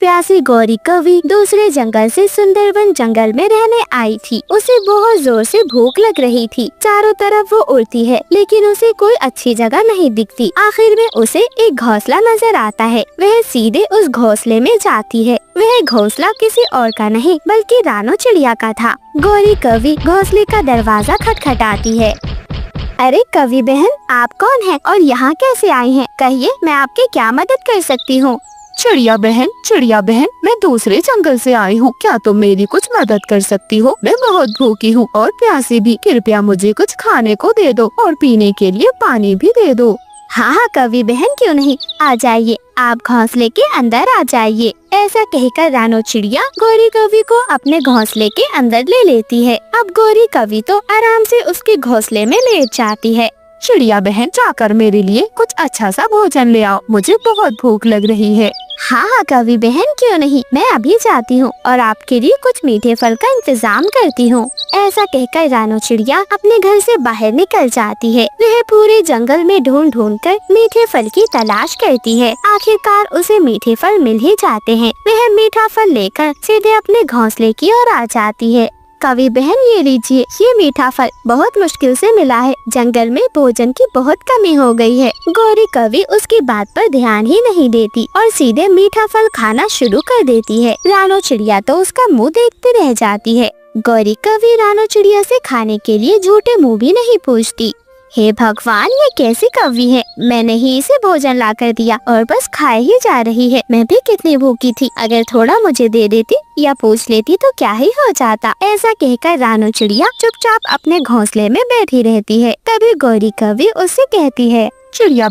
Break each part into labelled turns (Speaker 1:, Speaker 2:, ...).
Speaker 1: प्यासी गौरी कौवी दूसरे जंगल से सुंदरवन जंगल में रहने आई थी। उसे बहुत जोर से भूख लग रही थी। चारों तरफ वो उड़ती है लेकिन उसे कोई अच्छी जगह नहीं दिखती। आखिर में उसे एक घोंसला नजर आता है। वह सीधे उस घोंसले में जाती है। वह घोंसला किसी और का नहीं बल्कि रानो चिड़िया का था। गौरी कौवी घोंसले का दरवाजा खटखटाती है। अरे कौवी बहन, आप कौन हैं और यहाँ कैसे आई हैं? कहिए, मैं आपकी क्या मदद कर सकती हूँ?
Speaker 2: चिड़िया बहन, मैं दूसरे जंगल से आई हूँ। क्या तुम मेरी कुछ मदद कर सकती हो? मैं बहुत भूखी हूँ और प्यासी भी। कृपया मुझे कुछ खाने को दे दो और पीने के लिए पानी भी दे दो।
Speaker 1: हाँ कौवी बहन, क्यों नहीं, आ जाइए, आप घोंसले के अंदर आ जाइए। ऐसा कहकर रानो चिड़िया गौरी कौवी को अपने घोंसले के अंदर ले लेती है। अब गौरी कौवी तो आराम से उसके घोंसले में लेट जाती है।
Speaker 2: चिड़िया बहन, जाकर मेरे लिए कुछ अच्छा सा भोजन ले आओ, मुझे बहुत भूख लग रही है।
Speaker 1: हाँ कौवी बहन, क्यों नहीं, मैं अभी जाती हूँ और आपके लिए कुछ मीठे फल का इंतजाम करती हूँ। ऐसा कहकर रानो चिड़िया अपने घर से बाहर निकल जाती है। वह पूरे जंगल में ढूंढ कर मीठे फल की तलाश करती है। आखिरकार उसे मीठे फल मिल ही जाते हैं। वह मीठा फल लेकर सीधे अपने घोंसले की ओर आ जाती है। कौवी बहन, ये लीजिए, ये मीठा फल बहुत मुश्किल से मिला है। जंगल में भोजन की बहुत कमी हो गई है। गौरी कौवी उसकी बात पर ध्यान ही नहीं देती और सीधे मीठा फल खाना शुरू कर देती है। रानो चिड़िया तो उसका मुंह देखते रह जाती है। गौरी कौवी रानो चिड़िया से खाने के लिए झूठे मुंह भी नहीं पूछती। हे भगवान, ये कैसी कौवी है? मैंने ही इसे भोजन ला कर दिया और बस खाए ही जा रही है। मैं भी कितनी भूखी थी, अगर थोड़ा मुझे दे देती या पूछ लेती तो क्या ही हो जाता। ऐसा कहकर रानो चिड़िया चुपचाप अपने घोंसले में बैठी रहती है। तभी गौरी कौवी उससे कहती है,
Speaker 2: चिड़िया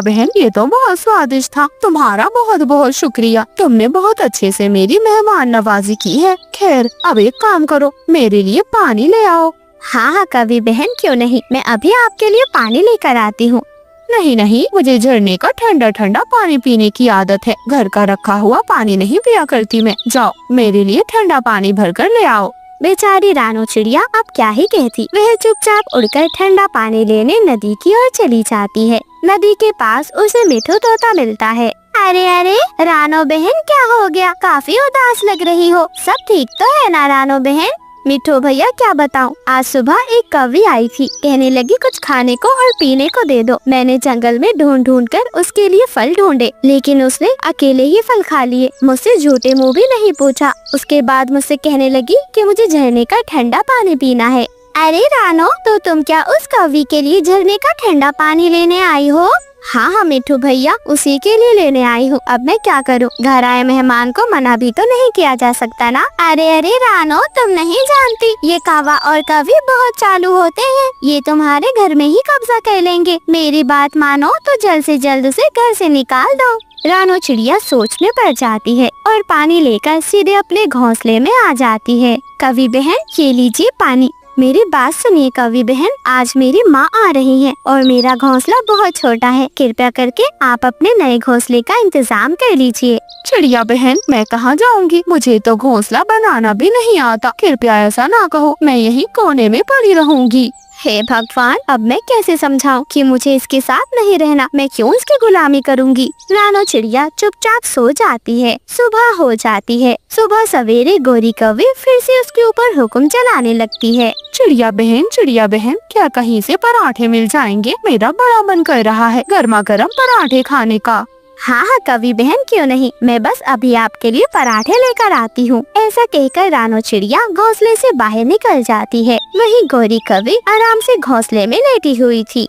Speaker 2: बहन, ये तो बहुत स्वादिष्ट था। तुम्हारा बहुत बहुत शुक्रिया। तुमने बहुत अच्छे से मेरी मेहमान नवाजी की है। खैर, अब एक काम करो, मेरे लिए पानी ले आओ।
Speaker 1: हाँ कौवी बहन, क्यों नहीं, मैं अभी आपके लिए पानी लेकर आती हूँ।
Speaker 2: नहीं, मुझे झरने का ठंडा ठंडा पानी पीने की आदत है। घर का रखा हुआ पानी नहीं पिया करती मैं। जाओ, मेरे लिए ठंडा पानी भरकर ले आओ।
Speaker 1: बेचारी रानो चिड़िया अब क्या ही कहती। वह चुपचाप उड़कर ठंडा पानी लेने नदी की ओर चली जाती है। नदी के पास उसे मिठू तोता मिलता है। अरे रानो बहन, क्या हो गया? काफी उदास लग रही हो। सब ठीक तो है ना रानो बहन? मिठू भैया, क्या बताऊं, आज सुबह एक कौवी आई थी। कहने लगी कुछ खाने को और पीने को दे दो। मैंने जंगल में ढूंढ कर उसके लिए फल ढूंढे, लेकिन उसने अकेले ही फल खा लिए। मुझसे झूठे मुंह भी नहीं पूछा। उसके बाद मुझसे कहने लगी कि मुझे झरने का ठंडा पानी पीना है। अरे रानो, तो तुम क्या उस कौवी के लिए झरने का ठंडा पानी लेने आई हो? हाँ मिठू भैया, उसी के लिए लेने आई हूँ। अब मैं क्या करूँ? घर आए मेहमान को मना भी तो नहीं किया जा सकता ना। अरे रानो, तुम नहीं जानती, ये कौवा और कौवी बहुत चालू होते हैं। ये तुम्हारे घर में ही कब्जा कर लेंगे। मेरी बात मानो तो जल्द से जल्द उसे घर से निकाल दो। रानो चिड़िया सोच में पड़ जाती है और पानी लेकर सीधे अपने घोंसले में आ जाती है। कौवी बहन, ये लीजिए पानी। मेरी बात सुनिए कौवी बहन, आज मेरी माँ आ रही है और मेरा घोंसला बहुत छोटा है। कृपया करके आप अपने नए घोंसले का इंतजाम कर लीजिए।
Speaker 2: चिड़िया बहन, मैं कहाँ जाऊँगी? मुझे तो घोंसला बनाना भी नहीं आता। कृपया ऐसा ना कहो, मैं यहीं कोने में पड़ी रहूंगी।
Speaker 1: हे भगवान, अब मैं कैसे समझाऊं कि मुझे इसके साथ नहीं रहना? मैं क्यों इसकी गुलामी करूंगी? रानो चिड़िया चुपचाप सो जाती है। सुबह हो जाती है। सुबह सवेरे गौरी कौवी फिर से उसके ऊपर हुक्म चलाने लगती है।
Speaker 2: चिड़िया बहन, क्या कहीं से पराठे मिल जाएंगे? मेरा बड़ा मन कर रहा है गर्मा गर्म पराठे खाने का।
Speaker 1: हाँ कौवी बहन, क्यों नहीं, मैं बस अभी आपके लिए पराठे लेकर आती हूँ। ऐसा कहकर रानो चिड़िया घोंसले से बाहर निकल जाती है। वहीं गौरी कौवी आराम से घोंसले में लेटी हुई थी।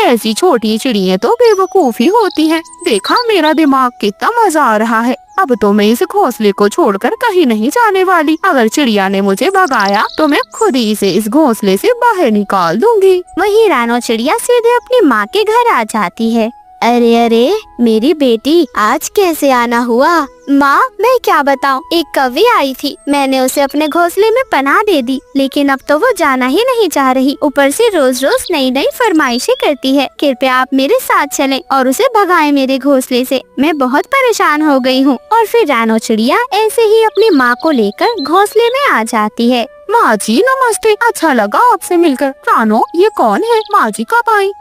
Speaker 2: ऐसी छोटी चिड़िया तो बेवकूफी होती है। देखा, मेरा दिमाग कितना मजा आ रहा है। अब तो मैं इस घोंसले को छोड़कर कहीं नहीं जाने वाली। अगर चिड़िया ने मुझे भगाया तो मैं खुद ही इसे इस घोंसले से बाहर निकाल दूंगी।
Speaker 1: वहीं रानो चिड़िया सीधे अपनी माँ के घर आ जाती है। अरे मेरी बेटी, आज कैसे आना हुआ? माँ, मैं क्या बताऊँ, एक कौवी आई थी। मैंने उसे अपने घोंसले में पनाह दे दी, लेकिन अब तो वो जाना ही नहीं चाह रही। ऊपर से रोज रोज नई नई फरमाइशें करती है। कृपया आप मेरे साथ चलें और उसे भगाएं मेरे घोंसले से। मैं बहुत परेशान हो गई हूँ। और फिर रानो चिड़िया ऐसे ही अपनी माँ को लेकर घोंसले में आ जाती है।
Speaker 2: माँ जी नमस्ते, अच्छा लगा आपसे मिलकर। रानो, ये कौन है? माँ जी कब आई?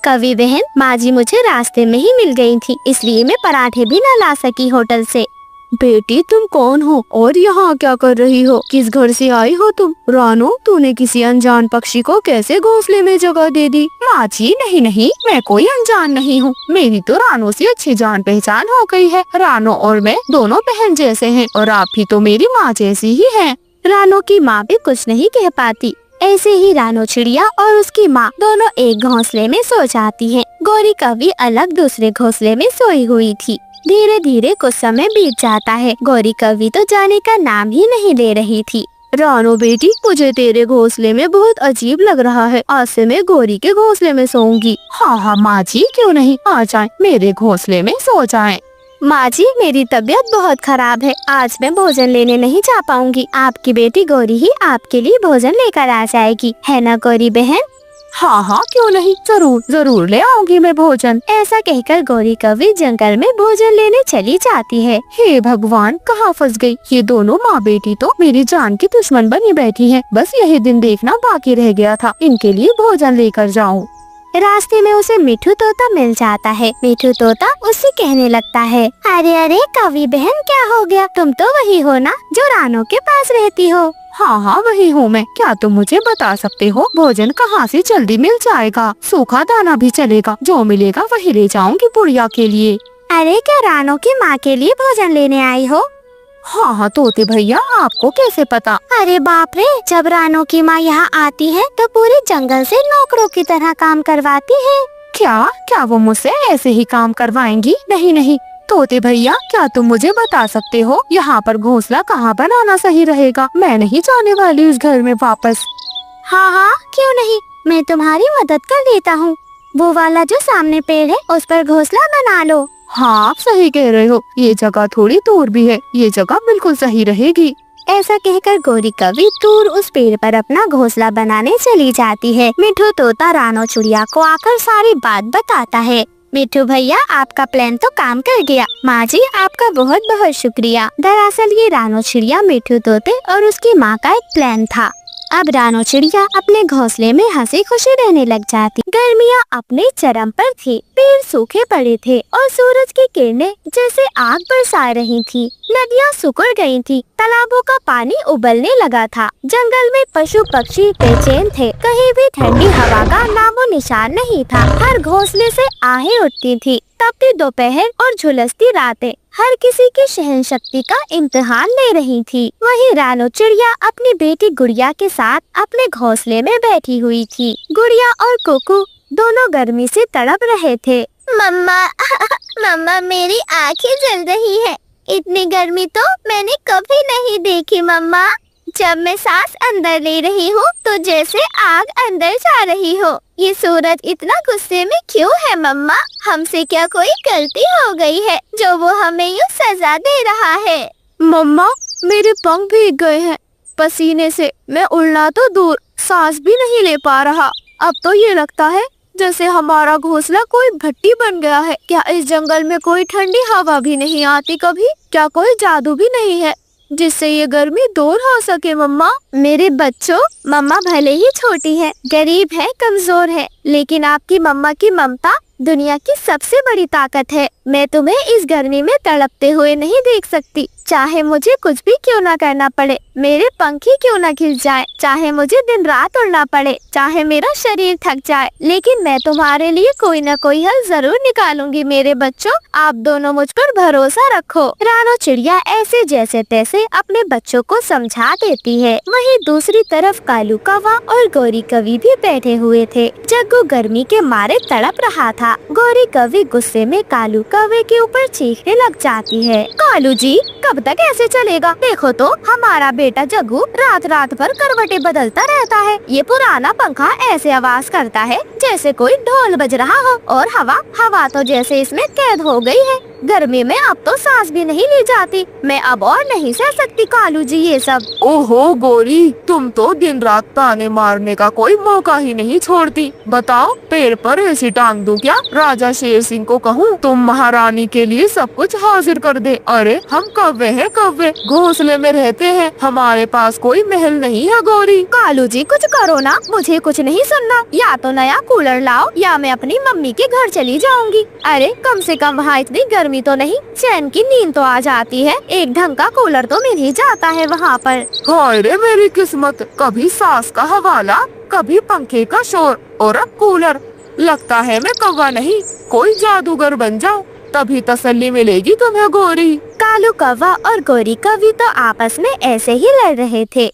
Speaker 1: कवि बहन, माँ जी मुझे रास्ते में ही मिल गई थी, इसलिए मैं पराठे भी न ला सकी होटल से।
Speaker 2: बेटी तुम कौन हो और यहाँ क्या कर रही हो? किस घर से आई हो तुम? रानो, तूने किसी अनजान पक्षी को कैसे घोंसले में जगह दे दी? माँ जी नहीं नहीं, मैं कोई अनजान नहीं हूँ। मेरी तो रानो से अच्छी जान पहचान हो गई है। रानो और मैं दोनों बहन जैसे हैं और आप भी तो मेरी माँ जैसी ही हैं।
Speaker 1: रानो की माँ भी कुछ नहीं कह पाती। ऐसे ही रानो चिड़िया और उसकी माँ दोनों एक घोंसले में सो जाती हैं। गौरी कवि अलग दूसरे घोंसले में सोई हुई थी। धीरे धीरे कुछ समय बीत जाता है। गौरी कवि तो जाने का नाम ही नहीं ले रही थी।
Speaker 2: रानो बेटी, मुझे तेरे घोंसले में बहुत अजीब लग रहा है। आज से मैं गौरी के घोंसले में सोऊंगी। हाँ हाँ माँ जी, क्यों नहीं, आ जाए मेरे घोंसले में सो जाए।
Speaker 1: माँ जी, मेरी तबीयत बहुत खराब है, आज मैं भोजन लेने नहीं जा पाऊंगी। आपकी बेटी गौरी ही आपके लिए भोजन लेकर आ जाएगी, है ना गौरी बहन?
Speaker 2: हाँ हाँ, क्यों नहीं, जरूर जरूर ले आऊंगी मैं भोजन।
Speaker 1: ऐसा कहकर गौरी कवि जंगल में भोजन लेने चली जाती है।
Speaker 2: हे भगवान, कहाँ फंस गई ये दोनों माँ बेटी, तो मेरी जान की दुश्मन बनी बैठी हैं। बस यही दिन देखना बाकी रह गया था, इनके लिए भोजन लेकर जाऊं।
Speaker 1: रास्ते में उसे मिठू तोता मिल जाता है। मिठू तोता उससे कहने लगता है, अरे अरे कवि बहन, क्या हो गया? तुम तो वही हो ना जो रानो के पास रहती हो?
Speaker 2: हाँ हाँ, वही हूँ मैं। क्या तुम मुझे बता सकते हो भोजन कहाँ से जल्दी मिल जाएगा? सूखा दाना भी चलेगा, जो मिलेगा वही ले जाऊंगी बुढ़िया के लिए।
Speaker 1: अरे क्या रानो की माँ के लिए भोजन लेने आई हो?
Speaker 2: हाँ हाँ तोते भैया, आपको कैसे पता?
Speaker 1: अरे बाप रे, जब रानो की माँ यहाँ आती है तो पूरे जंगल से नौकरों की तरह काम करवाती है।
Speaker 2: क्या क्या वो मुझसे ऐसे ही काम करवाएंगी? नहीं नहीं तोते भैया, क्या तुम मुझे बता सकते हो यहाँ पर घोंसला कहाँ बनाना सही रहेगा? मैं नहीं जाने वाली उस घर में वापस।
Speaker 1: हाँ हाँ, क्यों नहीं, मैं तुम्हारी मदद कर देता हूँ। वो वाला जो सामने पेड़ है उस पर घोंसला बना लो।
Speaker 2: हाँ, आप सही कह रहे हो, ये जगह थोड़ी दूर भी है, ये जगह बिल्कुल सही रहेगी।
Speaker 1: ऐसा कहकर गौरी कवि दूर उस पेड़ पर अपना घोंसला बनाने चली जाती है। मिठू तोता रानो चिड़िया को आकर सारी बात बताता है। मिठू भैया, आपका प्लान तो काम कर गया। माँ जी, आपका बहुत बहुत शुक्रिया। दरअसल ये रानो चिड़िया, मिठू तोते और उसकी माँ का एक प्लान था। अब रानो चिड़िया अपने घोंसले में हंसी खुशी रहने लग जाती। गर्मियाँ अपने चरम पर थी, पेड़ सूखे पड़े थे और सूरज की किरणें जैसे आग बरसा रही थी। नदियाँ सिकुड़ गई थी, तालाबों का पानी उबलने लगा था। जंगल में पशु पक्षी बेचैन थे, कहीं भी ठंडी हवा का नामो निशान नहीं था। हर घोंसले से आहें उठती थी। तपती दोपहर और झुलसती रातें हर किसी की सहन शक्ति का इम्तिहान ले रही थी। वहीं रानो चिड़िया अपनी बेटी गुड़िया के साथ अपने घोंसले में बैठी हुई थी। गुड़िया और कुकू दोनों गर्मी से तड़प रहे थे। मम्मा मम्मा, मेरी आंखें जल रही है। इतनी गर्मी तो मैंने कभी नहीं देखी मम्मा। जब मैं सांस अंदर ले रही हूँ तो जैसे आग अंदर जा रही हो। ये सूरज इतना गुस्से में क्यों है मम्मा? हमसे क्या कोई गलती हो गई है जो वो हमें यूँ सजा दे रहा है?
Speaker 2: मम्मा, मेरे पंख भीग गए हैं पसीने से। मैं उड़ना तो दूर, सांस भी नहीं ले पा रहा। अब तो ये लगता है जैसे हमारा घोंसला कोई भट्टी बन गया है। क्या इस जंगल में कोई ठंडी हवा भी नहीं आती कभी? क्या कोई जादू भी नहीं है जिससे ये गर्मी दूर हो सके? मम्मा,
Speaker 1: मेरे बच्चों, मम्मा भले ही छोटी है, गरीब है, कमजोर है, लेकिन आपकी मम्मा की ममता दुनिया की सबसे बड़ी ताकत है। मैं तुम्हें इस गर्मी में तड़पते हुए नहीं देख सकती। चाहे मुझे कुछ भी क्यों ना करना पड़े, मेरे पंख ही क्यों ना खिल जाए, चाहे मुझे दिन रात उड़ना पड़े, चाहे मेरा शरीर थक जाए, लेकिन मैं तुम्हारे लिए कोई न कोई हल जरूर निकालूंगी। मेरे बच्चों, आप दोनों मुझ पर भरोसा रखो। रानो चिड़िया ऐसे जैसे तैसे अपने बच्चों को समझा देती है। वहीं दूसरी तरफ कालू कौवा और गौरी कवि भी बैठे हुए थे। जग्गू गर्मी के मारे तड़प रहा था। गौरी कवि गुस्से में कालू कौवे के ऊपर चीखने लग जाती है। कालू जी, कब तक ऐसे चलेगा? देखो तो हमारा बेटा जग्गू रात रात भर करवटें बदलता रहता है। ये पुराना पंखा ऐसे आवाज करता है जैसे कोई ढोल बज रहा हो, और हवा तो जैसे इसमें कैद हो गई है। गर्मी में अब तो सांस भी नहीं ली जाती। मैं अब और नहीं सह सकती कालू जी ये सब।
Speaker 2: ओहो गोरी, तुम तो दिन रात ताने मारने का कोई मौका ही नहीं छोड़ती। बताओ, पैर पर ऐसी टांग दूं क्या? राजा शेर सिंह को कहूँ तुम महारानी के लिए सब कुछ हाजिर कर दे। अरे हम कौवे हैं, कौवे घोंसले में रहते हैं, हमारे पास कोई महल नहीं है गोरी।
Speaker 1: कालू जी कुछ करो ना, मुझे कुछ नहीं सुनना। या तो नया कूलर लाओ या मैं अपनी मम्मी के घर चली जाऊंगी। अरे कम से कम वहाँ इतनी गर्मी तो नहीं, चैन की नींद तो आ जाती है। एक ढंग का कूलर तो मिल ही जाता है वहाँ पर।
Speaker 2: हाय रे मेरी किस्मत, कभी सास का हवाला, कभी पंखे का शोर और अब कूलर। लगता है मैं कौवा नहीं कोई जादूगर बन जाऊं, तभी तसल्ली मिलेगी तुम्हें गोरी।
Speaker 1: कालू कौवा और गोरी कौवी तो आपस में ऐसे ही लड़ रहे थे।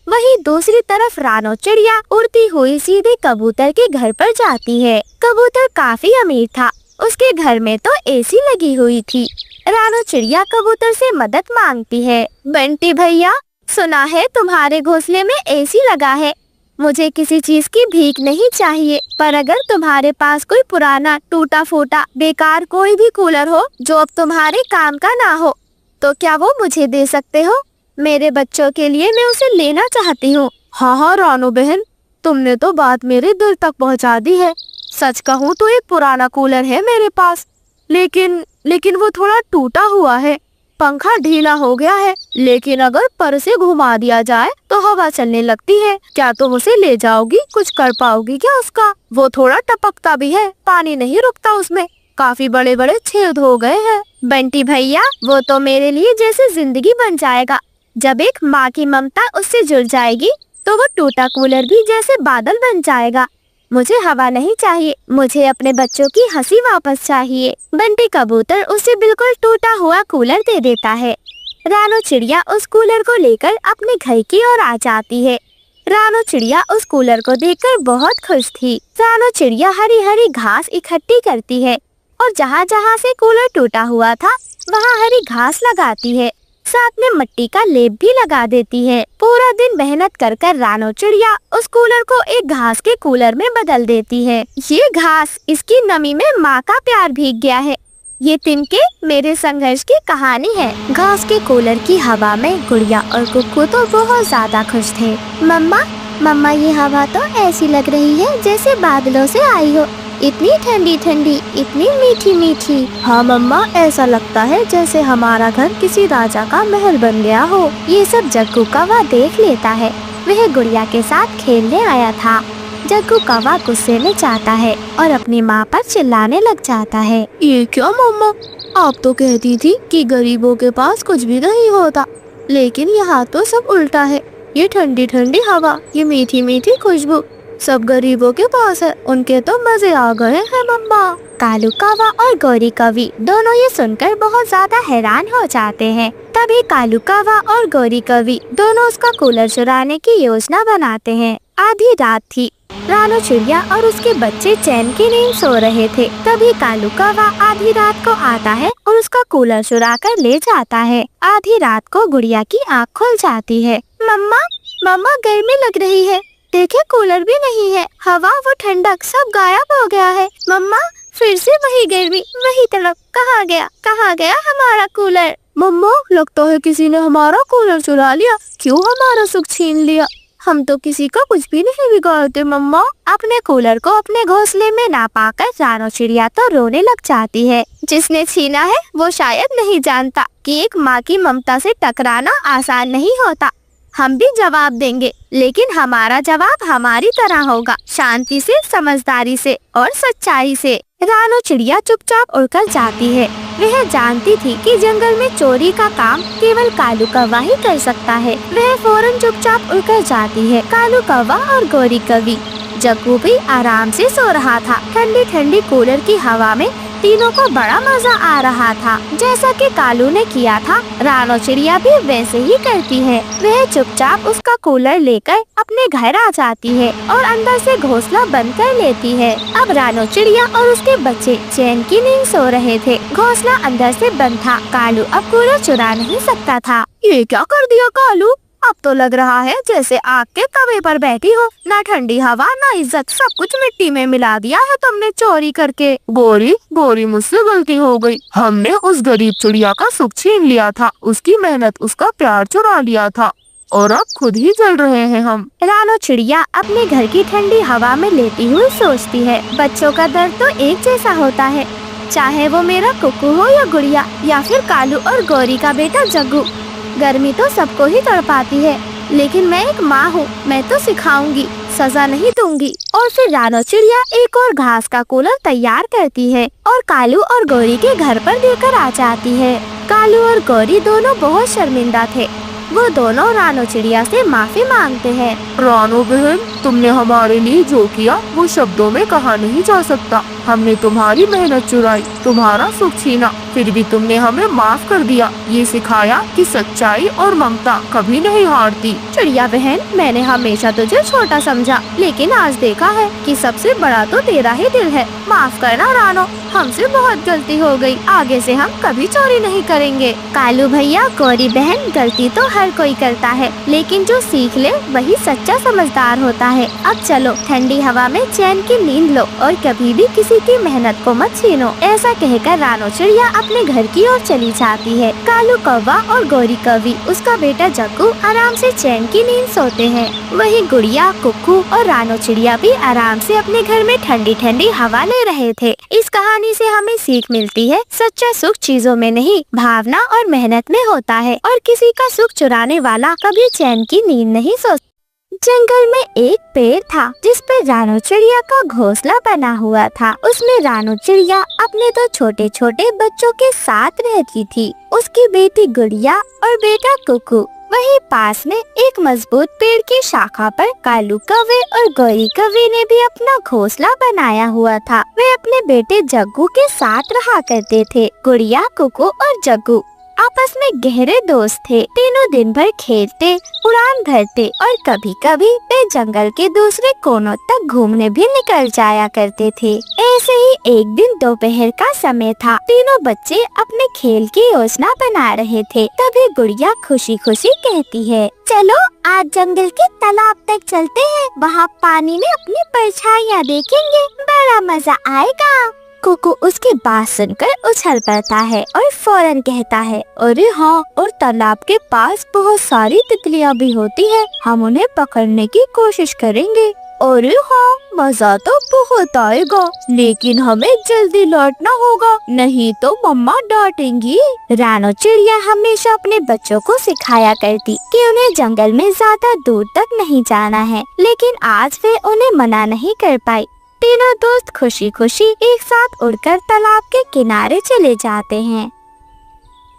Speaker 1: वहीं दूसरी तरफ रानो चिड़िया उड़ती हुई सीधे कबूतर के घर पर जाती है। कबूतर काफी अमीर था, उसके घर में तो एसी लगी हुई थी। रानो चिड़िया कबूतर से मदद मांगती है। बंटी भैया, सुना है तुम्हारे घोंसले में एसी लगा है। मुझे किसी चीज की भीख नहीं चाहिए, पर अगर तुम्हारे पास कोई पुराना टूटा फूटा बेकार कोई भी कूलर हो जो अब तुम्हारे काम का ना हो, तो क्या वो मुझे दे सकते हो? मेरे बच्चों के लिए मैं उसे लेना चाहती हूँ।
Speaker 2: हाँ हाँ रानो बहन, तुमने तो बात मेरे दिल तक पहुँचा दी है। सच कहूँ तो एक पुराना कूलर है मेरे पास, लेकिन वो थोड़ा टूटा हुआ है, पंखा ढीला हो गया है। लेकिन अगर पर से घुमा दिया जाए तो हवा चलने लगती है। क्या तुम उसे ले जाओगी? कुछ कर पाओगी क्या उसका? वो थोड़ा टपकता भी है, पानी नहीं रुकता उसमें, काफी बड़े बड़े छेद हो गए हैं।
Speaker 1: बंटी भैया, वो तो मेरे लिए जैसे जिंदगी बन जाएगा। जब एक माँ की ममता उससे जुड़ जाएगी तो वो टूटा कूलर भी जैसे बादल बन जाएगा। मुझे हवा नहीं चाहिए, मुझे अपने बच्चों की हंसी वापस चाहिए। बंटी कबूतर उसे बिल्कुल टूटा हुआ कूलर दे देता है। रानो चिड़िया उस कूलर को लेकर अपने घर की ओर आ जाती है। रानो चिड़िया उस कूलर को देखकर बहुत खुश थी। रानो चिड़िया हरी हरी घास इकट्ठी करती है और जहाँ जहाँ से कूलर टूटा हुआ था वहाँ हरी घास लगाती है, साथ में मिट्टी का लेप भी लगा देती है। पूरा दिन मेहनत कर कर रानो चिड़िया उस कूलर को एक घास के कूलर में बदल देती है। ये घास, इसकी नमी में माँ का प्यार भीग गया है। ये तिनके मेरे संघर्ष की कहानी है। घास के कूलर की हवा में गुड़िया और कुक्कू तो बहुत ज्यादा खुश थे। मम्मा ये हवा तो ऐसी लग रही है जैसे बादलों से आई हो, इतनी ठंडी ठंडी, इतनी मीठी मीठी।
Speaker 2: हाँ मम्मा, ऐसा लगता है जैसे हमारा घर किसी राजा का महल बन गया हो।
Speaker 1: ये सब जग्गू कौवा देख लेता है। वह गुड़िया के साथ खेलने आया था। जग्गू कौवा गुस्से में जाता है और अपनी माँ पर चिल्लाने लग जाता है।
Speaker 2: ये क्या मम्मा, आप तो कहती थी कि गरीबों के पास कुछ भी नहीं होता, लेकिन यहाँ तो सब उल्टा है। ये ठंडी ठंडी हवा, ये मीठी मीठी खुशबू, सब गरीबों के पास है। उनके तो मजे आ गए हैं मम्मा।
Speaker 1: कालू कौवा और गोरी कौवी दोनों ये सुनकर बहुत ज्यादा हैरान हो जाते हैं। तभी कालू कौवा और गोरी कौवी दोनों उसका कूलर चुराने की योजना बनाते हैं। आधी रात थी। रानो चिड़िया और उसके बच्चे चैन की नींद सो रहे थे। तभी कालू कौवा आधी रात को आता है और उसका कूलर चुरा कर ले जाता है। आधी रात को गुड़िया की आँख खुल जाती है। मम्मा गर्मी लग रही है, देखे कूलर भी नहीं है, हवा वो ठंडक सब गायब हो गया है। मम्मा, फिर से वही गर्मी, वही तड़प, कहाँ गया हमारा कूलर?
Speaker 2: मम्मा, लगता है किसी ने हमारा कूलर चुरा लिया। क्यों हमारा सुख छीन लिया?
Speaker 1: हम तो किसी को कुछ भी नहीं बिगाड़ते मम्मा। अपने कूलर को अपने घोंसले में ना पाकर रानो चिड़िया तो रोने लग जाती है। जिसने छीना है वो शायद नहीं जानता कि एक माँ की ममता से टकराना आसान नहीं होता। हम भी जवाब देंगे, लेकिन हमारा जवाब हमारी तरह होगा, शांति से, समझदारी से और सच्चाई से। रानो चिड़िया चुपचाप उड़कर जाती है। वह जानती थी कि जंगल में चोरी का काम केवल कालू कौवा ही कर सकता है। वह फौरन चुपचाप उड़कर जाती है। कालू कौवा और गोरी कौवी, जग्गू भी आराम से सो रहा था। ठंडी ठंडी कूलर की हवा में तीनों को बड़ा मजा आ रहा था। जैसा कि कालू ने किया था, रानो चिड़िया भी वैसे ही करती है। वह चुपचाप उसका कूलर लेकर अपने घर आ जाती है और अंदर से घोंसला बंद कर लेती है। अब रानो चिड़िया और उसके बच्चे चैन की नींद सो रहे थे। घोंसला अंदर से बंद था। कालू अब कूलर चुरा नहीं सकता था।
Speaker 2: ये क्या कर दिया कालू?
Speaker 1: अब तो लग रहा है जैसे आग के तवे पर बैठी हो। ना ठंडी हवा ना इज्जत, सब कुछ मिट्टी में मिला दिया है तुमने चोरी करके।
Speaker 2: गौरी गौरी, मुझसे गलती हो गई। हमने उस गरीब चिड़िया का सुख छीन लिया था, उसकी मेहनत, उसका प्यार चुरा लिया था और अब खुद ही जल रहे हैं हम।
Speaker 1: रानो चिड़िया अपने घर की ठंडी हवा में लेटी हुई सोचती है, बच्चों का दर्द तो एक जैसा होता है, चाहे वो मेरा कुकू हो या गुड़िया या फिर कालू और गौरी का बेटा जग्गू। गर्मी तो सबको ही तड़पाती है, लेकिन मैं एक माँ हूँ, मैं तो सिखाऊंगी, सजा नहीं दूंगी। और फिर रानो चिड़िया एक और घास का कूलर तैयार करती है और कालू और गौरी के घर पर देकर आ जाती है। कालू और गौरी दोनों बहुत शर्मिंदा थे। वो दोनों रानो चिड़िया से माफी मांगते हैं।
Speaker 2: रानो बहन, तुमने हमारे लिए जो किया वो शब्दों में कहा नहीं जा सकता। हमने तुम्हारी मेहनत चुराई, तुम्हारा सुख छीना, फिर भी तुमने हमें माफ कर दिया। ये सिखाया कि सच्चाई और ममता कभी नहीं हारती।
Speaker 1: चिड़िया बहन, मैंने हमेशा तुझे छोटा समझा, लेकिन आज देखा है कि सबसे बड़ा तो तेरा ही दिल है। माफ करना रानो, हमसे बहुत गलती हो गई, आगे से हम कभी चोरी नहीं करेंगे। कालू भैया, गौरी बहन, गलती तो हर कोई करता है, लेकिन जो सीख ले वही सच्चा समझदार होता है। अब चलो ठंडी हवा में चैन की नींद लो और कभी भी किसी की मेहनत को मत छीनो। ऐसा कहकर रानो चिड़िया अपने घर की ओर चली जाती है। कालू कौवा और गौरी कौवी, उसका बेटा जग्गू आराम से चैन की नींद सोते हैं। वहीं गुड़िया, कुक्कू और रानो चिड़िया भी आराम से अपने घर में ठंडी ठंडी हवा ले रहे थे। इस कहानी से हमें सीख मिलती है, सच्चा सुख चीजों में नहीं, भावना और मेहनत में होता है, और किसी का सुख चुराने वाला कभी चैन की नींद नहीं सो। जंगल में एक पेड़ था जिस पर रानो चिड़िया का घोंसला बना हुआ था। उसमें रानो चिड़िया अपने दो छोटे छोटे बच्चों के साथ रहती थी, उसकी बेटी गुड़िया और बेटा कुकू। वहीं पास में एक मजबूत पेड़ की शाखा पर कालू कौवे और गौरी कौवे ने भी अपना घोंसला बनाया हुआ था। वे अपने बेटे जग्गू के साथ रहा करते थे। गुड़िया, कुकू और जग्गू आपस में गहरे दोस्त थे। तीनों दिन भर खेलते, उड़ान भरते और कभी कभी वे जंगल के दूसरे कोनों तक घूमने भी निकल जाया करते थे। ऐसे ही एक दिन दोपहर का समय था। तीनों बच्चे अपने खेल की योजना बना रहे थे। तभी गुड़िया खुशी खुशी कहती है, चलो आज जंगल के तालाब तक चलते हैं, वहाँ पानी में अपनी परछाइयाँ देखेंगे, बड़ा मजा आएगा। कुकू उसकी बात सुनकर उछल पड़ता है और फौरन कहता है, अरे हाँ, और तालाब के पास बहुत सारी तितलियाँ भी होती हैं, हम उन्हें पकड़ने की कोशिश करेंगे। अरे हाँ, मजा तो बहुत आएगा, लेकिन हमें जल्दी लौटना होगा, नहीं तो मम्मा डांटेंगी। रानो चिड़िया हमेशा अपने बच्चों को सिखाया करती कि उन्हें जंगल में ज्यादा दूर तक नहीं जाना है, लेकिन आज वे उन्हें मना नहीं कर पाई। तीनों दोस्त खुशी खुशी एक साथ उड़कर तालाब के किनारे चले जाते हैं।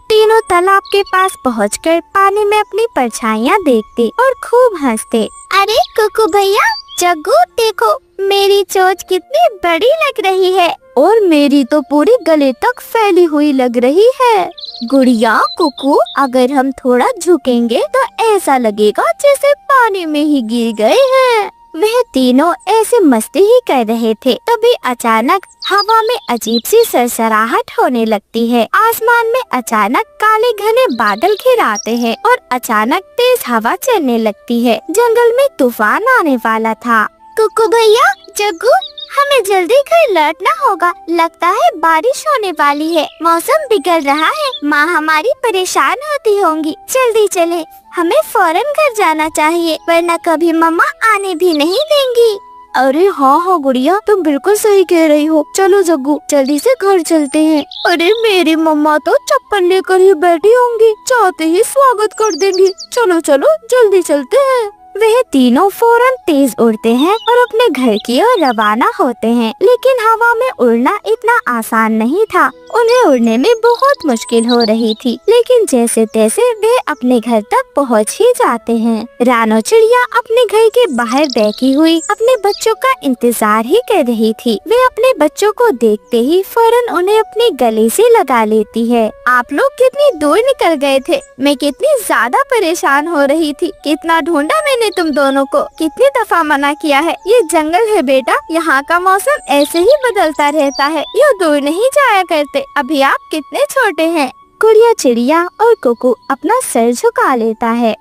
Speaker 1: तीनों तालाब के पास पहुंचकर पानी में अपनी परछाइयाँ देखते और खूब हंसते। अरे कुकू भैया, जग्गू देखो, मेरी चोंच कितनी बड़ी लग रही है, और मेरी तो पूरी गले तक फैली हुई लग रही है। गुड़िया, कुकू, अगर हम थोड़ा झुकेंगे तो ऐसा लगेगा जैसे पानी में ही गिर गए हैं। वह तीनों ऐसे मस्ती ही कर रहे थे। तभी अचानक हवा में अजीब सी सरसराहट होने लगती है। आसमान में अचानक काले घने बादल घिर आते हैं और अचानक तेज हवा चलने लगती है। जंगल में तूफान आने वाला था। कुकू भैया, जग्गू, हमें जल्दी घर लौटना होगा, लगता है बारिश होने वाली है, मौसम बिगड़ रहा है, माँ हमारी परेशान होती होंगी, जल्दी चले, हमें फौरन घर जाना चाहिए, वरना कभी मम्मा आने भी नहीं देंगी। अरे हाँ हाँ गुड़िया, तुम बिल्कुल सही कह रही हो, चलो जग्गू, जल्दी से घर चलते हैं। अरे मेरी मम्मा तो चप्पल लेकर ही बैठी होंगी, चाहते ही स्वागत कर देंगी, चलो चलो जल्दी चलते हैं। वह तीनों फौरन तेज उड़ते हैं और अपने घर की ओर रवाना होते हैं। लेकिन हवा में उड़ना इतना आसान नहीं था, उन्हें उड़ने में बहुत मुश्किल हो रही थी। लेकिन जैसे तैसे वे अपने घर तक पहुंच ही जाते हैं। रानो चिड़िया अपने घर के बाहर बैठी हुई अपने बच्चों का इंतजार ही कर रही थी। वे अपने बच्चों को देखते ही फौरन उन्हें अपने गले से लगा लेती है। आप लोग कितनी दूर निकल गए थे, मैं कितनी ज्यादा परेशान हो रही थी, कितना ढूंढा मैंने तुम दोनों को, कितनी दफा मना किया है, ये जंगल है बेटा, यहाँ का मौसम ऐसे ही बदलता रहता है, ये दूर नहीं जाया करते, अभी आप कितने छोटे हैं। गुड़िया चिड़िया और कुकू अपना सर झुका लेता है।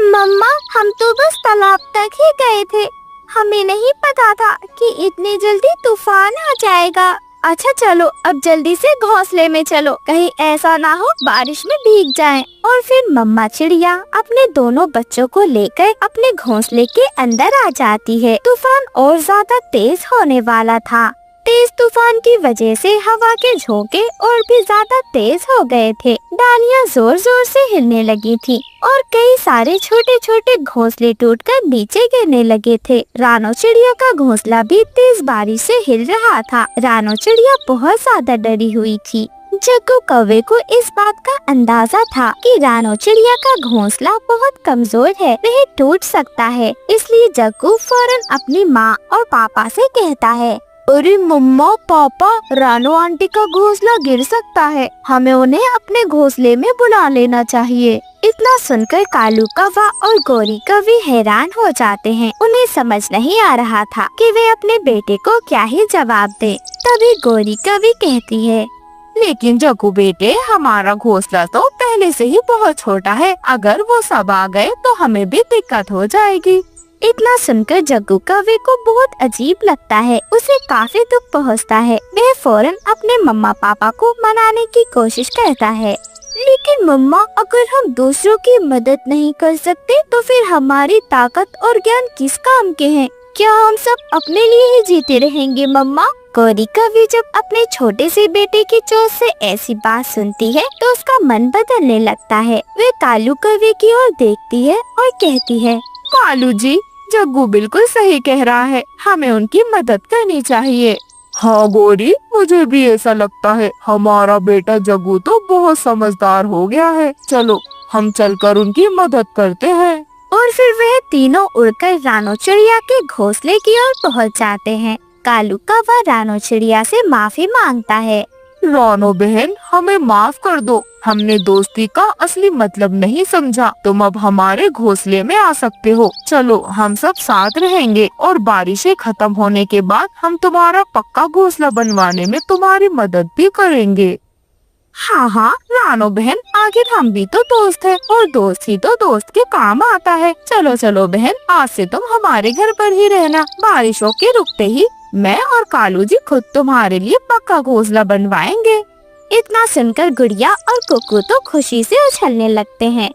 Speaker 1: मम्मा, हम तो बस तालाब तक ही गए थे। हमें नहीं पता था कि इतनी जल्दी तूफान आ जाएगा। अच्छा चलो, अब जल्दी से घोंसले में चलो, कहीं ऐसा ना हो बारिश में भीग जाएं। और फिर मम्मा चिड़िया अपने दोनों बच्चों को लेकर अपने घोंसले के अंदर आ जाती है। तूफान और ज्यादा तेज होने वाला था। तेज तूफान की वजह से हवा के झोंके और भी ज्यादा तेज हो गए थे। डालियां जोर जोर से हिलने लगी थी और कई सारे छोटे छोटे घोंसले टूटकर नीचे गिरने लगे थे। रानो चिड़िया का घोंसला भी तेज बारिश से हिल रहा था। रानो चिड़िया बहुत ज्यादा डरी हुई थी। जग्गू कौवे को इस बात का अंदाजा था कि रानो चिड़िया का घोंसला बहुत कमजोर है, वह टूट सकता है। इसलिए जग्गू फौरन अपनी माँ और पापा से कहता है, अरे मम्मा पापा, रानो आंटी का घोंसला गिर सकता है, हमें उन्हें अपने घोंसले में बुला लेना चाहिए। इतना सुनकर कालू कौवा और गौरी कौवी हैरान हो जाते हैं। उन्हें समझ नहीं आ रहा था कि वे अपने बेटे को क्या ही जवाब दें। तभी गौरी कौवी कहती है,
Speaker 2: लेकिन जग्गू बेटे, हमारा घोंसला तो पहले से ही बहुत छोटा है, अगर वो सब आ गए तो हमें भी दिक्कत हो जाएगी।
Speaker 1: इतना सुनकर जग्गू कौवे को बहुत अजीब लगता है। उसे काफी दुख पहुंचता है। वह फौरन अपने मम्मा पापा को मनाने की कोशिश करता है। लेकिन मम्मा, अगर हम दूसरों की मदद नहीं कर सकते तो फिर हमारी ताकत और ज्ञान किस काम के हैं? क्या हम सब अपने लिए ही जीते रहेंगे मम्मा? गौरी कौवी जब अपने छोटे से बेटे की चोट से ऐसी बात सुनती है तो उसका मन बदलने लगता है। वह कालू कौवे की ओर देखती है और कहती है,
Speaker 2: कालू जी, जग्गू बिल्कुल सही कह रहा है, हमें उनकी मदद करनी चाहिए।
Speaker 3: हाँ गौरी, मुझे भी ऐसा लगता है। हमारा बेटा जग्गू तो बहुत समझदार हो गया है। चलो हम चलकर उनकी मदद करते हैं।
Speaker 1: और फिर वे तीनों उड़कर रानो चिड़िया के घोंसले की ओर पहुँच जाते हैं। कालू कौवा रानो चिड़िया से माफी मांगता है।
Speaker 3: रानो बहन, हमें माफ कर दो, हमने दोस्ती का असली मतलब नहीं समझा। तुम अब हमारे घोंसले में आ सकते हो। चलो हम सब साथ रहेंगे और बारिशें खत्म होने के बाद हम तुम्हारा पक्का घोंसला बनवाने में तुम्हारी मदद भी करेंगे।
Speaker 2: हाँ हाँ रानो बहन, आखिर हम भी तो दोस्त हैं और दोस्त ही तो दोस्त के काम आता है। चलो चलो बहन, आज से तुम हमारे घर पर ही रहना। बारिशों के रुकते ही मैं और कालू जी खुद तुम्हारे लिए पक्का घोंसला बनवाएंगे।
Speaker 1: इतना सुनकर गुड़िया और कुकू तो खुशी से उछलने लगते हैं।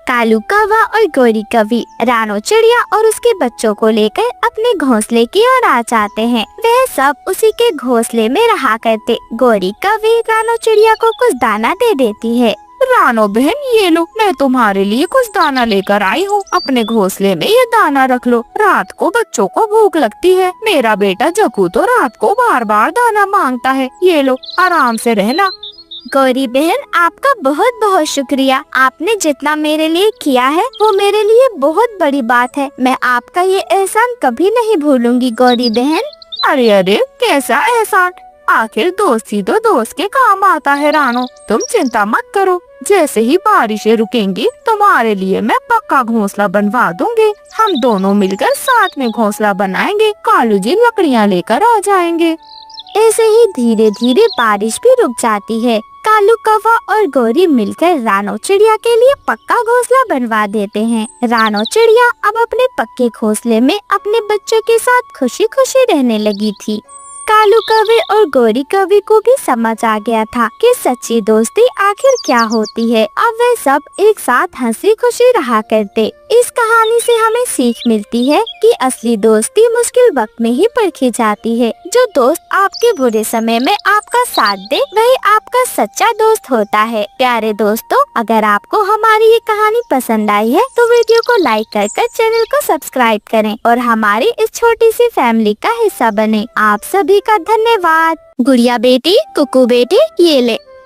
Speaker 1: कालू कौवा और गौरी कौवी रानो चिड़िया और उसके बच्चों को लेकर अपने घोंसले की ओर आ जाते हैं। वह सब उसी के घोंसले में रहा करते। गौरी कौवी रानो चिड़िया को कुछ दाना दे देती है।
Speaker 2: रानो बहन, ये लो, मैं तुम्हारे लिए कुछ दाना लेकर आई हूँ। अपने घोंसले में ये दाना रख लो। रात को बच्चों को भूख लगती है। मेरा बेटा जग्गू तो रात को बार बार दाना मांगता है। ये लो, आराम से रहना।
Speaker 1: गौरी बहन, आपका बहुत बहुत शुक्रिया। आपने जितना मेरे लिए किया है वो मेरे लिए बहुत बड़ी बात है। मैं आपका ये एहसान कभी नहीं भूलूंगी गौरी बहन।
Speaker 2: अरे अरे, कैसा एहसान? आखिर दोस्ती तो दोस्त के काम आता है रानो। तुम चिंता मत करो, जैसे ही बारिशें रुकेंगी तुम्हारे लिए मैं पक्का घोंसला बनवा दूंगी। हम दोनों मिलकर साथ में घोंसला बनाएंगे। कालू जी लकड़ियाँ लेकर आ जाएंगे।
Speaker 1: ऐसे ही धीरे धीरे बारिश भी रुक जाती है। कालू कौवा और गौरी मिलकर रानो चिड़िया के लिए पक्का घोंसला बनवा देते हैं। रानो चिड़िया अब अपने पक्के घोंसले में अपने बच्चों के साथ खुशी खुशी रहने लगी थी। कालू कौवे और गौरी कौवी को भी समझ आ गया था कि सच्ची दोस्ती आखिर क्या होती है। अब वे सब एक साथ हंसी खुशी रहा करते। इस कहानी से हमें सीख मिलती है कि असली दोस्ती मुश्किल वक्त में ही परखी जाती है। जो दोस्त आपके बुरे समय में आपका साथ दे वही आपका सच्चा दोस्त होता है। प्यारे दोस्तों, अगर आपको हमारी ये कहानी पसंद आई है तो वीडियो को लाइक कर चैनल को सब्सक्राइब करें और हमारी इस छोटी सी फैमिली का हिस्सा बने। आप सभी का धन्यवाद। गुड़िया बेटी, कुकू बेटी,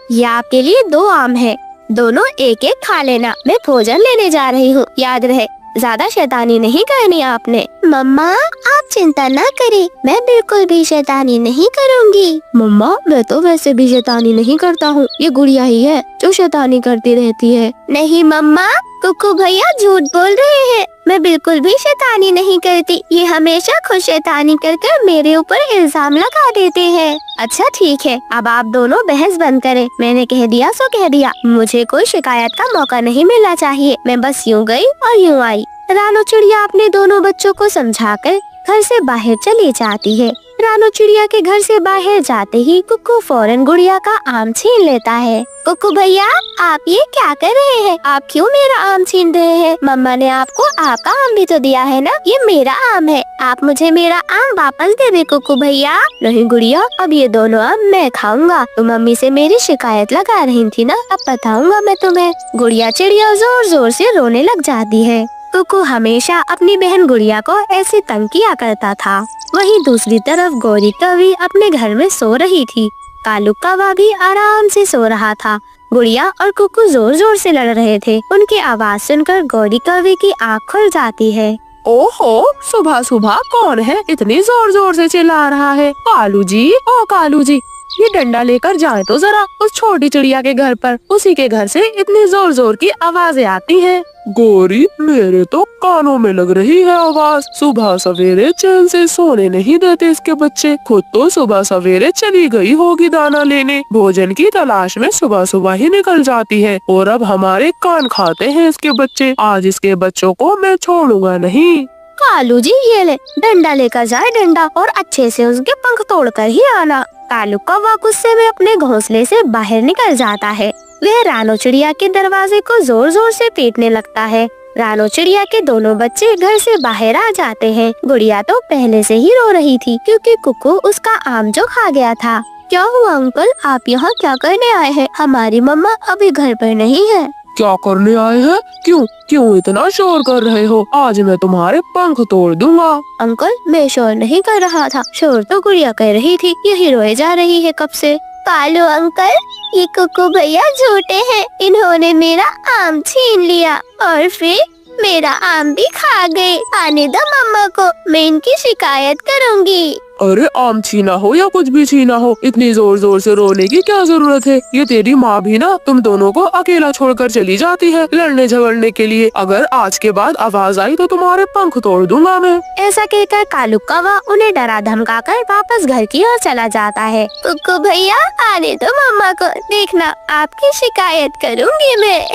Speaker 1: ये आपके लिए 2 आम है। दोनों एक एक खा लेना। मैं भोजन लेने जा रही हूँ, याद रहे ज्यादा शैतानी नहीं करनी आपने। मम्मा, आप चिंता ना करें, मैं बिल्कुल भी शैतानी नहीं करूँगी।
Speaker 4: मम्मा, मैं तो वैसे भी शैतानी नहीं करता हूँ। ये गुड़िया ही है जो शैतानी करती रहती है।
Speaker 1: नहीं मम्मा, कुकू भैया झूठ बोल रहे हैं। मैं बिल्कुल भी शैतानी नहीं करती। ये हमेशा खुद शैतानी कर मेरे ऊपर इल्जाम लगा देते हैं। अच्छा ठीक है, अब आप दोनों बहस बंद करें। मैंने कह दिया सो कह दिया। मुझे कोई शिकायत का मौका नहीं मिलना चाहिए। मैं बस यूँ गई और यूँ आई। रानो चिड़िया अपने दोनों बच्चों को समझाकर घर से बाहर चली जाती है। रानो चिड़िया के घर से बाहर जाते ही कुक्कू फौरन गुड़िया का आम छीन लेता है। कुक्कू भैया, आप ये क्या कर रहे हैं? आप क्यों मेरा आम छीन रहे हैं? मम्मा ने आपको आपका आम भी तो दिया है ना। ये मेरा आम है, आप मुझे मेरा आम वापस दे दे कुक्कू भैया। नहीं गुड़िया, अब ये दोनों आम मैं खाऊंगा। तुम मम्मी से मेरी शिकायत लगा रही थी ना, अब बताऊंगा मैं तुम्हें। गुड़िया चिड़िया जोर जोर से रोने लग जाती है। कुक्कू हमेशा अपनी बहन गुड़िया को ऐसे तंग किया करता था। वहीं दूसरी तरफ गौरी कौवी अपने घर में सो रही थी। कालू कौवा भी आराम से सो रहा था। गुड़िया और कुक्कू जोर जोर से लड़ रहे थे। उनकी आवाज सुनकर गौरी कौवी की आँख खुल जाती है।
Speaker 2: ओहो, सुबह सुबह कौन है इतनी जोर जोर से चिल्ला रहा है? कालू जी, ओ कालू जी, ये डंडा लेकर जाए तो जरा उस छोटी चिड़िया के घर पर। उसी के घर से इतनी जोर जोर की आवाजें आती हैं।
Speaker 3: गौरी, मेरे तो कानों में लग रही है आवाज। सुबह सवेरे चैन से सोने नहीं देते इसके बच्चे। खुद तो सुबह सवेरे चली गई होगी दाना लेने। भोजन की तलाश में सुबह सुबह ही निकल जाती है और अब हमारे कान खाते हैं इसके बच्चे। आज इसके बच्चों को मैं छोड़ूंगा नहीं।
Speaker 1: कालू जी, ये ले डंडा लेकर जाए डंडा, और अच्छे से उसके पंख तोड़कर ही आना। कालू कौवा गुस्से में अपने घोंसले से बाहर निकल जाता है। वह रानो चिड़िया के दरवाजे को जोर जोर से पीटने लगता है। रानो चिड़िया के दोनों बच्चे घर से बाहर आ जाते हैं। गुड़िया तो पहले से ही रो रही थी क्योंकि कुक्कू उसका आम जो खा गया था। क्या हुआ अंकल, आप यहाँ क्या करने आए हैं? हमारी मम्मा अभी घर पर नहीं है।
Speaker 3: क्या करने आए हैं? क्यों क्यों इतना शोर कर रहे हो? आज मैं तुम्हारे पंख तोड़ दूंगा।
Speaker 1: अंकल, मैं शोर नहीं कर रहा था। शोर तो गुड़िया कर रही थी। यही रोए जा रही है कब से। कालू अंकल, ये कुक्कू भैया झूठे हैं। इन्होंने मेरा आम छीन लिया और फिर मेरा आम भी खा गए। आने दो मम्मा को, मैं इनकी शिकायत करूँगी।
Speaker 3: अरे आम छीना हो या कुछ भी छीना हो, इतनी जोर जोर से रोने की क्या जरूरत है? ये तेरी माँ भी ना तुम दोनों को अकेला छोड़कर चली जाती है लड़ने झगड़ने के लिए। अगर आज के बाद आवाज आई तो तुम्हारे पंख तोड़ दूंगा मैं।
Speaker 1: ऐसा कहकर कालू कौवा उन्हें डरा धमकाकर वापस घर की ओर चला जाता है। कुक्कू भैया, आने दो मम्मा को, देखना आपकी शिकायत करूँगी मैं।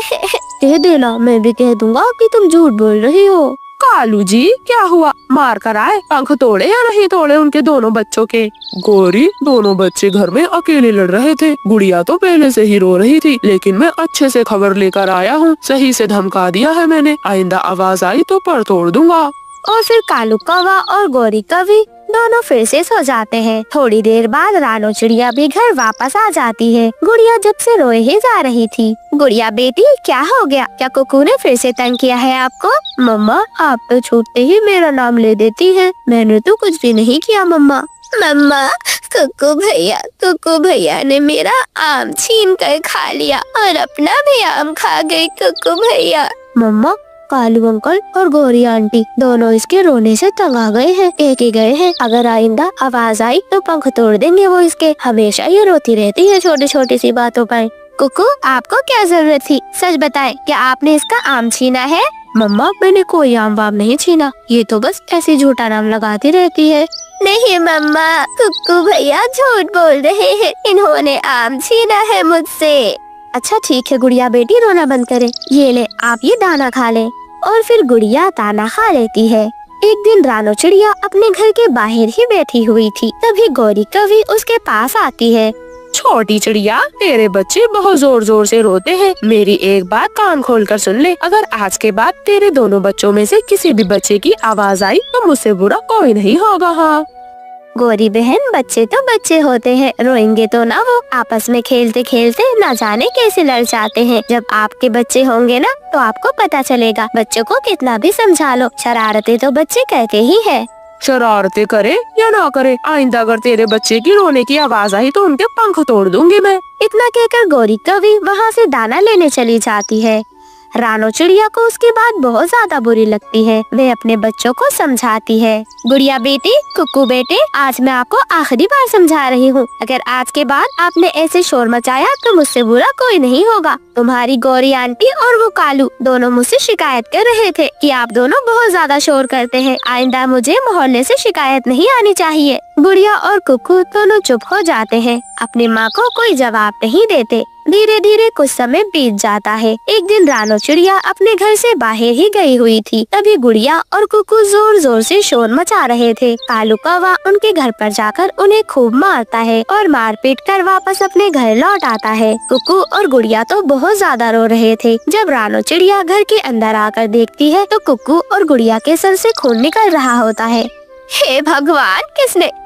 Speaker 4: कह देना, मैं भी कह दूंगा कि तुम झूठ बोल रही हो।
Speaker 2: कालू जी, क्या हुआ? मार कर आए? पंख तोड़े या नहीं तोड़े उनके दोनों बच्चों के?
Speaker 3: गौरी, दोनों बच्चे घर में अकेले लड़ रहे थे। गुड़िया तो पहले से ही रो रही थी, लेकिन मैं अच्छे से खबर लेकर आया हूँ। सही से धमका दिया है मैंने। आइंदा आवाज आई तो पर तोड़ दूंगा।
Speaker 1: और फिर कालू कौवा और गौरी कौवी दोनों फिर से सो जाते हैं। थोड़ी देर बाद रानो चिड़िया भी घर वापस आ जाती है। गुड़िया जब से रोए ही जा रही थी। गुड़िया बेटी, क्या हो गया? क्या कुक्कू ने फिर से तंग किया है आपको?
Speaker 4: मम्मा, आप तो छूटते ही मेरा नाम ले देती हैं। मैंने तो कुछ भी नहीं किया मम्मा।
Speaker 1: मम्मा, कुक्कू भैया ने मेरा आम छीन कर खा लिया और अपना भी आम खा गए कुक्कू भैया।
Speaker 4: मम्मा, कालू अंकल और गौरी आंटी दोनों इसके रोने से तंग आ गए हैं। एक ही गए हैं। अगर आइंदा आवाज आई तो पंख तोड़ देंगे वो इसके। हमेशा ये रोती रहती है छोटी छोटी सी बातों पर।
Speaker 1: कुक्कू, आपको क्या जरूरत थी? सच बताएं, क्या आपने इसका आम छीना है?
Speaker 4: मम्मा, मैंने कोई आम वाम नहीं छीना। ये तो बस ऐसे झूठा नाम लगाती रहती है।
Speaker 1: नहीं मम्मा, कुक्कू भैया झूठ बोल रहे हैं। इन्होंने आम छीना है मुझसे।
Speaker 4: अच्छा ठीक है गुड़िया बेटी, रोना बंद करे। ये ले, आप ये दाना खा ले।
Speaker 1: और फिर गुड़िया दाना खा लेती है। एक दिन रानो चिड़िया अपने घर के बाहर ही बैठी हुई थी। तभी गौरी कौवी उसके पास आती है।
Speaker 2: छोटी चिड़िया, तेरे बच्चे बहुत जोर जोर से रोते हैं। मेरी एक बात कान खोल कर सुन ले। अगर आज के बाद तेरे दोनों बच्चों में से किसी भी बच्चे की आवाज आई तो मुझसे बुरा कोई नहीं होगा। हाँ
Speaker 1: गौरी बहन, बच्चे तो बच्चे होते हैं, रोएंगे तो ना। वो आपस में खेलते खेलते ना जाने कैसे लड़ जाते हैं। जब आपके बच्चे होंगे ना तो आपको पता चलेगा। बच्चों को कितना भी समझा लो, शरारतें तो बच्चे करते ही हैं।
Speaker 2: शरारतें करे या ना करे, आइंदा अगर तेरे बच्चे की रोने की आवाज आई तो उनके पंख तोड़ दूंगी मैं।
Speaker 1: इतना कहकर गौरी कौवी वहाँ से दाना लेने चली जाती है। रानो चिड़िया को उसकी बात बहुत ज्यादा बुरी लगती है। वे अपने बच्चों को समझाती है। गुड़िया बेटी, कुक्कू बेटे, आज मैं आपको आखिरी बार समझा रही हूँ। अगर आज के बाद आपने ऐसे शोर मचाया तो मुझसे बुरा कोई नहीं होगा। तुम्हारी गौरी आंटी और वो कालू दोनों मुझसे शिकायत कर रहे थे कि आप दोनों बहुत ज्यादा शोर करते हैं। आइंदा मुझे मोहल्ले से शिकायत नहीं आनी चाहिए। गुड़िया और कुक्कू दोनों चुप हो जाते हैं, अपनी माँ को कोई जवाब नहीं देते। धीरे धीरे कुछ समय बीत जाता है। एक दिन रानो चिड़िया अपने घर से बाहर ही गई हुई थी। तभी गुड़िया और कुक्कू जोर जोर से शोर मचा रहे थे। कालू कौवा उनके घर पर जाकर उन्हें खूब मारता है और मार पीट कर वापस अपने घर लौट आता है। कुक्कू और गुड़िया तो बहुत ज्यादा रो रहे थे। जब रानो चिड़िया घर के अंदर आकर देखती है तो कुक्कू और गुड़िया के सर से खून निकल रहा होता है। हे भगवान,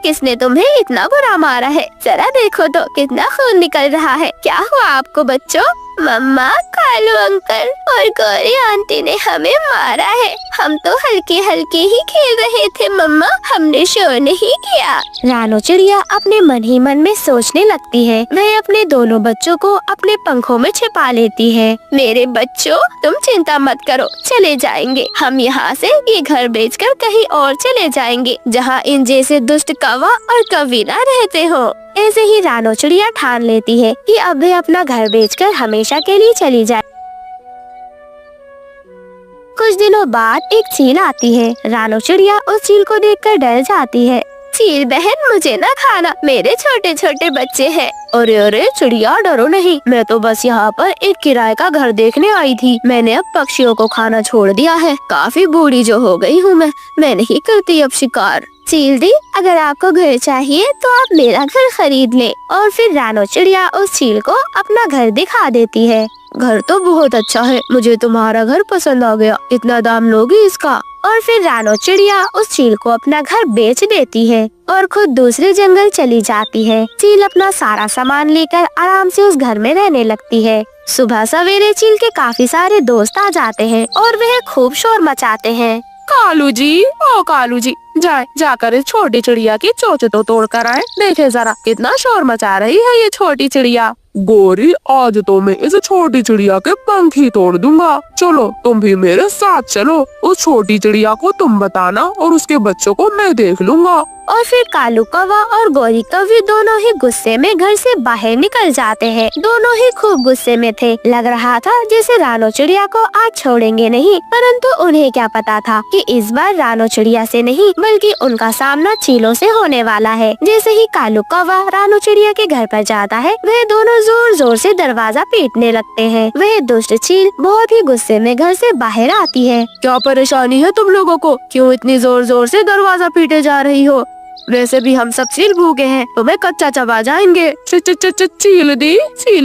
Speaker 1: किसने तुम्हें इतना बुरा मारा है? जरा देखो तो कितना खून निकल रहा है। क्या हुआ आपको बच्चों? मम्मा, कालू अंकल और गौरी आंटी ने हमें मारा है। हम तो हल्के हल्के ही खेल रहे थे मम्मा, हमने शोर नहीं किया। रानो चिड़िया अपने मन ही मन में सोचने लगती है। वह अपने दोनों बच्चों को अपने पंखों में छिपा लेती है। मेरे बच्चों, तुम चिंता मत करो, चले जाएंगे। हम यहाँ से ये घर बेचकर कहीं और चले जाएंगे जहाँ इन जैसे दुष्ट कौवा और कबीरा रहते हो। ऐसे ही रानो चिड़िया ठान लेती है कि अब वे अपना घर बेचकर हमेशा के लिए चली जाए। कुछ दिनों बाद एक चील आती है। रानो चिड़िया उस चील को देखकर डर जाती है। चील बहन, मुझे न खाना, मेरे छोटे छोटे बच्चे हैं। अरे अरे चिड़िया, डरो नहीं, मैं तो बस यहाँ पर एक किराए का घर देखने आई थी। मैंने अब पक्षियों को खाना छोड़ दिया है। काफी बूढ़ी जो हो गई हूँ मैं नहीं करती अब शिकार। चील दी, अगर आपको घर चाहिए तो आप मेरा घर खरीद ले। और फिर रानो चिड़िया उस चील को अपना घर दिखा देती है। घर तो बहुत अच्छा है, मुझे तुम्हारा घर पसंद आ गया। कितना दाम लोगी इसका? और फिर रानो चिड़िया उस चील को अपना घर बेच देती है और खुद दूसरे जंगल चली जाती है। चील अपना सारा सामान लेकर आराम से उस घर में रहने लगती है। सुबह सवेरे चील के काफी सारे दोस्त आ जाते हैं और वह खूब शोर मचाते हैं।
Speaker 2: कालू जी, ओ कालू जी, जाकर इस छोटी चिड़िया की चोंच तो तोड़ कर आए। देखे जरा कितना शोर मचा रही है ये छोटी चिड़िया।
Speaker 3: गौरी, आज तो मैं इस छोटी चिड़िया के पंख ही तोड़ दूंगा। चलो तुम भी मेरे साथ चलो। उस छोटी चिड़िया को तुम बताना और उसके बच्चों को मैं देख लूंगा।
Speaker 1: और फिर कालू कौवा और गौरी कौवी दोनों ही गुस्से में घर से बाहर निकल जाते हैं। दोनों ही खूब गुस्से में थे। लग रहा था जैसे रानो चिड़िया को आज छोड़ेंगे नहीं, परंतु उन्हें क्या पता था कि इस बार रानो चिड़िया से नहीं बल्कि उनका सामना चीलों से होने वाला है। जैसे ही कालू कौवा रानो चिड़िया के घर पर जाता है, वह दोनों जोर जोर से दरवाजा पीटने लगते हैं। वह दुष्ट चील बहुत ही गुस्से में घर से बाहर आती है।
Speaker 2: क्या परेशानी है तुम लोगों को? क्यों इतनी जोर जोर से दरवाजा पीटे जा रही हो? वैसे भी हम सब चील भूखे हैं, तुम्हें कच्चा चबा जाएंगे।
Speaker 3: चील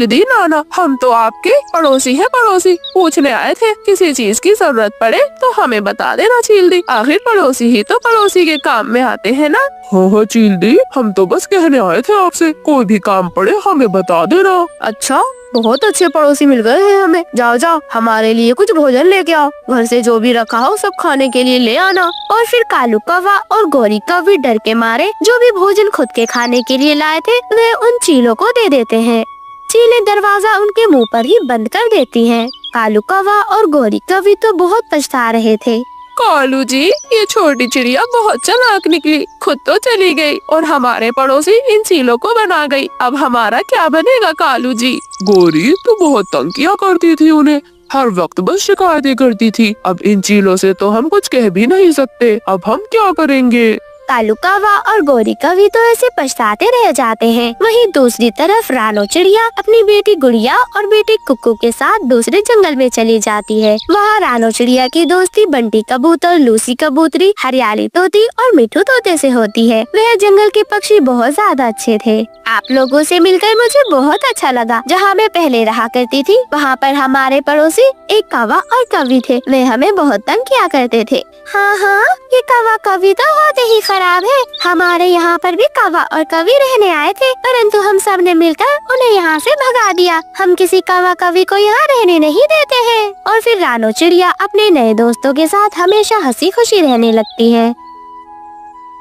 Speaker 3: दी नाना, हम तो आपके पड़ोसी हैं। पड़ोसी पूछने आए थे, किसी चीज की जरूरत पड़े तो हमें बता देना चील दी। आखिर पड़ोसी ही तो पड़ोसी के काम में आते हैं ना। हाँ चील दी, हम तो बस कहने आए थे आपसे, कोई भी काम पड़े हमें बता देना।
Speaker 2: अच्छा, बहुत अच्छे पड़ोसी मिल गए हैं हमें। जाओ हमारे लिए कुछ भोजन लेके आओ। घर से जो भी रखा हो सब खाने के लिए ले आना।
Speaker 1: और फिर कालू कौवा और गौरी कौवी डर के मारे जो भी भोजन खुद के खाने के लिए लाए थे वे उन चीलों को दे देते हैं। चीलें दरवाजा उनके मुंह पर ही बंद कर देती हैं। कालू कौवा और गौरी कौवी तो बहुत पछता रहे थे।
Speaker 2: कालू जी, ये छोटी चिड़िया बहुत चालाक निकली, खुद तो चली गई और हमारे पड़ोसी इन चीलों को बना गई। अब हमारा क्या बनेगा कालू जी?
Speaker 3: गौरी, तू बहुत तंग किया करती थी उन्हें, हर वक्त बस शिकायतें करती थी। अब इन चीलों से तो हम कुछ कह भी नहीं सकते, अब हम क्या करेंगे?
Speaker 1: कालू कौवा और गौरी कौवी तो ऐसे पछताते रह जाते हैं। वहीं दूसरी तरफ रानो चिड़िया अपनी बेटी गुड़िया और बेटे कुक्कू के साथ दूसरे जंगल में चली जाती है। वहाँ रानो चिड़िया की दोस्ती बंटी कबूतर, लूसी कबूतरी, हरियाली तोती और मिठू तोते से होती है। वह जंगल के पक्षी बहुत ज्यादा अच्छे थे। आप लोगों से मिलकर मुझे बहुत अच्छा लगा। जहाँ मैं पहले रहा करती थी वहाँ पर हमारे पड़ोसी एक कौवा और कौवी थे। वे हमें बहुत तंग किया करते थे। हाँ, ये कौवा कौवी तो होते ही खराब है। हमारे यहाँ पर भी कौवा और कौवी रहने आए थे, परंतु हम सब ने मिलकर उन्हें यहाँ से भगा दिया। हम किसी कौवा कौवी को यहाँ रहने नहीं देते हैं। और फिर रानो चिड़िया अपने नए दोस्तों के साथ हमेशा हंसी खुशी रहने लगती है।